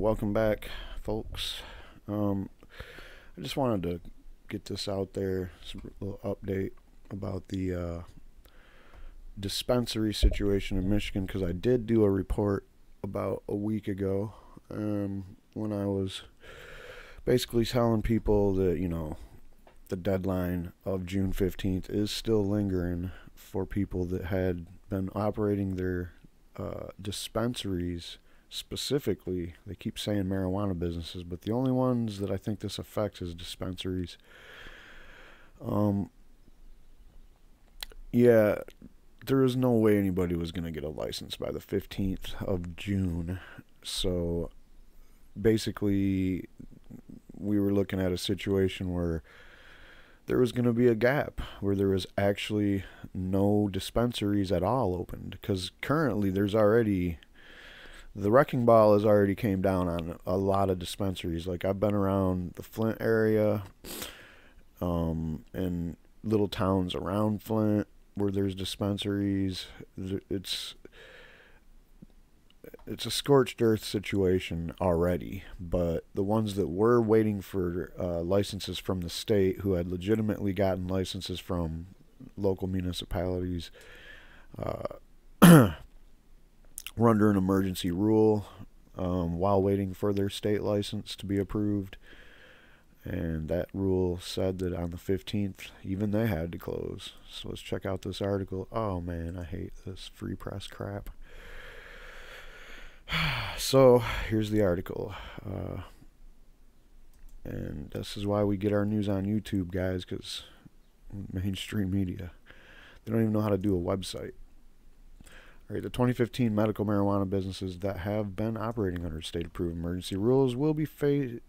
Welcome back, folks. I just wanted to get this out there, some little update about the dispensary situation in Michigan, because I did do a report about a week ago when I was basically telling people that, the deadline of June 15th is still lingering for people that had been operating their dispensaries. Specifically, they keep saying marijuana businesses, but the only ones that I think this affects is dispensaries. Um, yeah, there is no way anybody was going to get a license by the 15th of June. So basically, we were looking at a situation where there was going to be a gap where there was actually no dispensaries at all opened, because currently there's already the wrecking ball has already came down on a lot of dispensaries. Like, I've been around the Flint area, and little towns around Flint where there's dispensaries. It's it's a scorched earth situation already, but the ones that were waiting for licenses from the state, who had legitimately gotten licenses from local municipalities, were under an emergency rule while waiting for their state license to be approved. And that rule said that on the 15th, even they had to close. So let's check out this article. Oh man, I hate this free press crap. So here's the article. And this is why we get our news on YouTube, guys, because mainstream media, they don't even know how to do a website. All right, the 2015 medical marijuana businesses that have been operating under state-approved emergency rules will be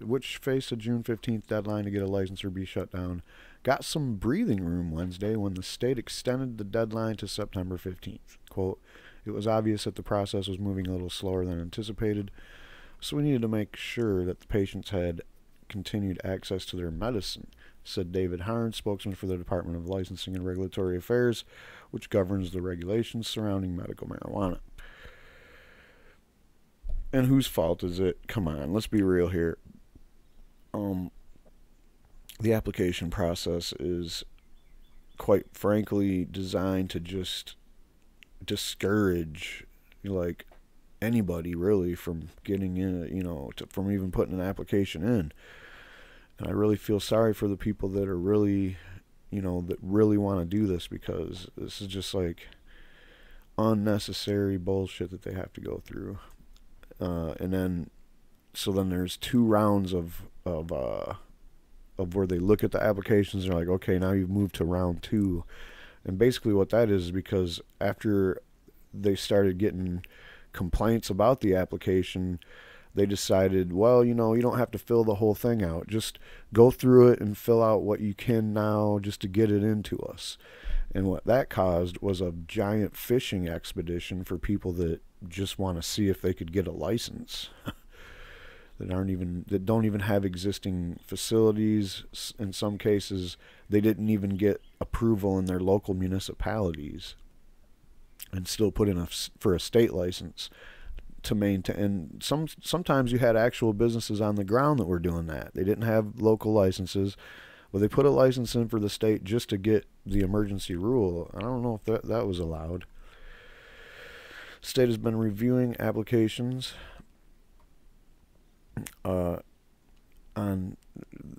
which face a June 15th deadline to get a license or be shut down, got some breathing room Wednesday when the state extended the deadline to September 15th. Quote, "It was obvious that the process was moving a little slower than anticipated, so we needed to make sure that the patients had continued access to their medicine," said David Harn, spokesman for the Department of Licensing and Regulatory Affairs, which governs the regulations surrounding medical marijuana. And whose fault is it? Come on, let's be real here. The application process is, quite frankly, designed to just discourage, like, anybody really from getting in, from even putting an application in. And I really feel sorry for the people that are really, that really want to do this, because this is just like unnecessary bullshit that they have to go through. And then, so then there's two rounds of where they look at the applications and they're like, okay, now you've moved to round two. And basically what that is because after they started getting complaints about the application, they decided, well, you don't have to fill the whole thing out. Just go through it and fill out what you can now just to get it into us. And what that caused was a giant fishing expedition for people that just want to see if they could get a license. that don't even have existing facilities. In some cases, they didn't even get approval in their local municipalities and still put in for a state license to maintain. And sometimes you had actual businesses on the ground that were doing that. They didn't have local licenses, but they put a license in for the state just to get the emergency rule. I don't know if that was allowed. The state has been reviewing applications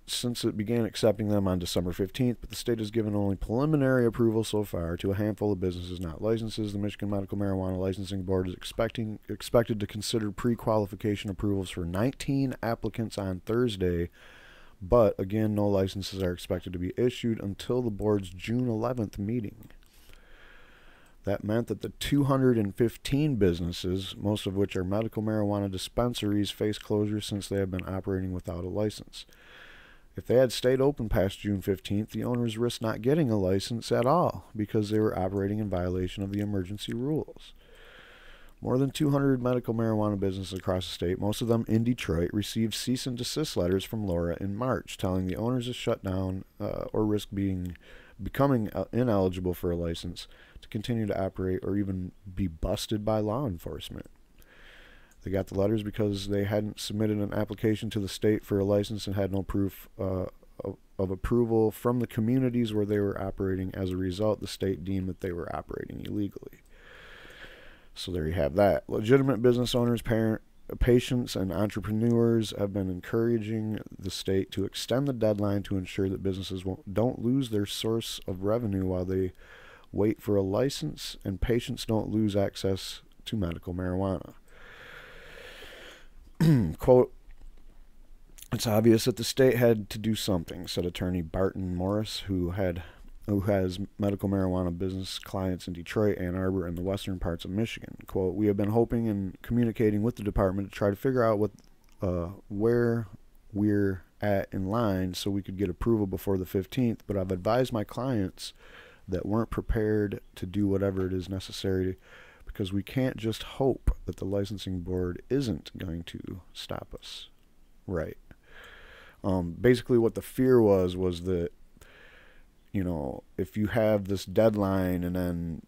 since it began accepting them on December 15th, but the state has given only preliminary approval so far to a handful of businesses not licenses. The Michigan Medical Marijuana Licensing Board is expected to consider pre-qualification approvals for 19 applicants on Thursday, but again, no licenses are expected to be issued until the board's June 11th meeting. That meant that the 215 businesses, most of which are medical marijuana dispensaries, face closure since they have been operating without a license. If they had stayed open past June 15th, the owners risked not getting a license at all because they were operating in violation of the emergency rules. More than 200 medical marijuana businesses across the state, most of them in Detroit, received cease and desist letters from Laura in March, telling the owners to shut down or risk becoming ineligible for a license to continue to operate or even be busted by law enforcement. They got the letters because they hadn't submitted an application to the state for a license and had no proof of approval from the communities where they were operating. As a result, the state deemed that they were operating illegally. So there you have that. Legitimate business owners, patients, and entrepreneurs have been encouraging the state to extend the deadline to ensure that businesses don't lose their source of revenue while they wait for a license, and patients don't lose access to medical marijuana. Quote, "It's obvious that the state had to do something," said attorney Barton Morris, who has medical marijuana business clients in Detroit, Ann Arbor, and the western parts of Michigan. Quote, "We have been hoping and communicating with the department to try to figure out where we're at in line so we could get approval before the 15th, but I've advised my clients that weren't prepared to do whatever it is necessary because we can't just hope that the licensing board isn't going to stop us." Right. Basically what the fear was that, you know, if you have this deadline and then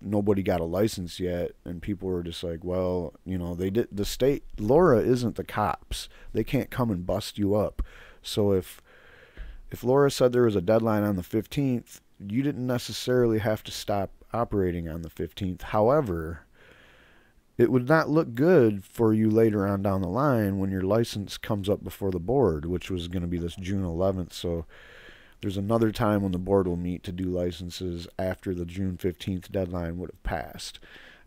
nobody got a license yet, and people were just like, well, you know, the state, Laura isn't the cops. They can't come and bust you up. So if Laura said there was a deadline on the 15th, you didn't necessarily have to stop operating on the 15th. However, it would not look good for you later on down the line when your license comes up before the board, which was going to be this June 11th. So there's another time when the board will meet to do licenses after the June 15th deadline would have passed.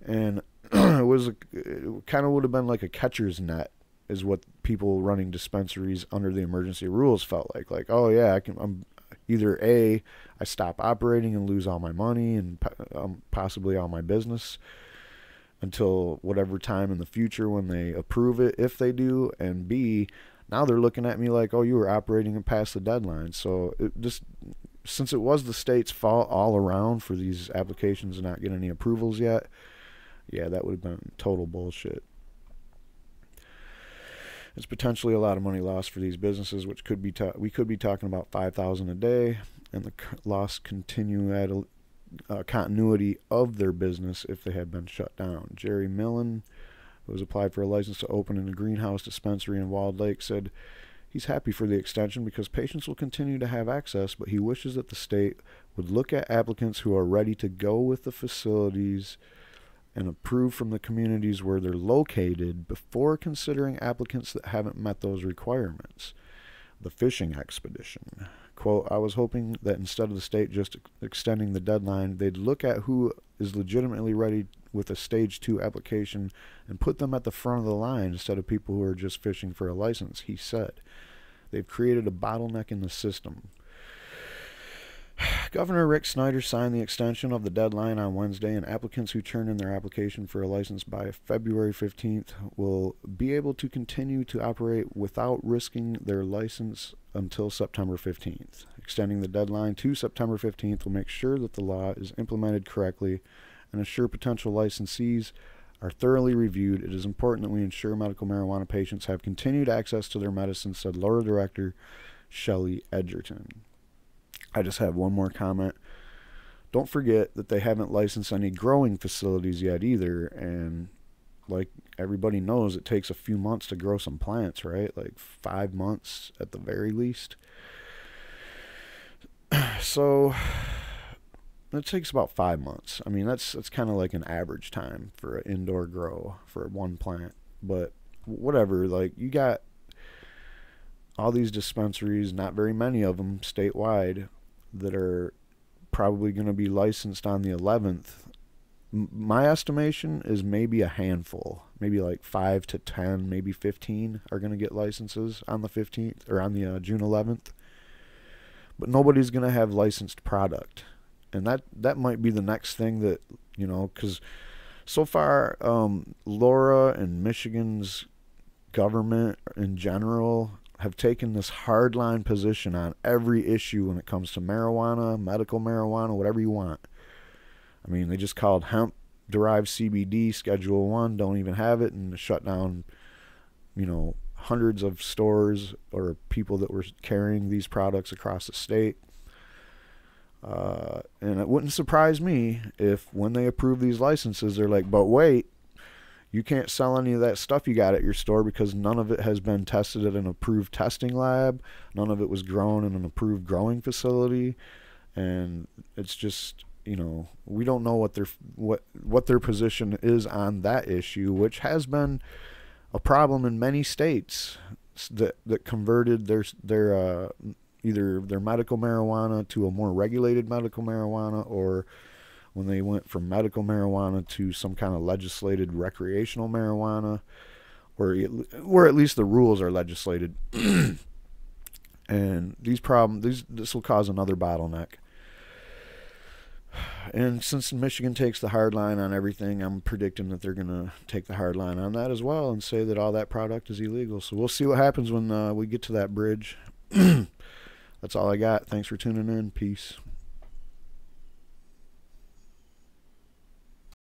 And it kind of would have been like a catcher's net, is what people running dispensaries under the emergency rules felt like. Like, oh yeah, I'm either A, I stop operating and lose all my money and possibly all my business until whatever time in the future when they approve it, if they do, and B, now they're looking at me like, oh, you were operating and past the deadline. So since it was the state's fault all around for these applications not getting any approvals yet, yeah, that would have been total bullshit. It's potentially a lot of money lost for these businesses, which we could be talking about $5,000 a day, and the loss continue at continuity of their business if they had been shut down. Jerry Millen, who has applied for a license to open in a greenhouse dispensary in Walled Lake, said he's happy for the extension because patients will continue to have access, but he wishes that the state would look at applicants who are ready to go with the facilities and approve from the communities where they're located before considering applicants that haven't met those requirements. The fishing expedition. Quote, "I was hoping that instead of the state just extending the deadline, they'd look at who is legitimately ready with a stage 2 application and put them at the front of the line instead of people who are just fishing for a license," he said. "They've created a bottleneck in the system." Governor Rick Snyder signed the extension of the deadline on Wednesday, and applicants who turn in their application for a license by February 15th will be able to continue to operate without risking their license until September 15th. Extending the deadline to September 15th will make sure that the law is implemented correctly and assure potential licensees are thoroughly reviewed. It is important that we ensure medical marijuana patients have continued access to their medicine, said Laura Director Shelley Edgerton. I just have one more comment. Don't forget that they haven't licensed any growing facilities yet either, and like everybody knows, it takes a few months to grow some plants, right? Like 5 months at the very least. So it takes about 5 months. I mean, that's kind of like an average time for an indoor grow for one plant. But whatever, like you got all these dispensaries, not very many of them statewide, that are probably going to be licensed on the 11th. My estimation is maybe a handful, maybe like 5 to 10, maybe 15 are going to get licenses on the 15th or on the June 11th. But nobody's going to have licensed product. And that might be the next thing that, you know, because so far Laura and Michigan's government in general have taken this hardline position on every issue when it comes to marijuana, medical marijuana, whatever you want. I mean, they just called hemp-derived CBD Schedule 1, don't even have it, and shut down, you know, hundreds of stores or people that were carrying these products across the state. And it wouldn't surprise me if when they approve these licenses, they're like, but wait, You can't sell any of that stuff you got at your store because none of it has been tested at an approved testing lab. None of it was grown in an approved growing facility, and it's just, you know, we don't know what their position is on that issue, which has been a problem in many states that converted their either their medical marijuana to a more regulated medical marijuana, or when they went from medical marijuana to some kind of legislated recreational marijuana, or at least the rules are legislated. And this will cause another bottleneck. And since Michigan takes the hard line on everything, I'm predicting that they're going to take the hard line on that as well and say that all that product is illegal. So we'll see what happens when we get to that bridge. That's all I got. Thanks for tuning in. Peace.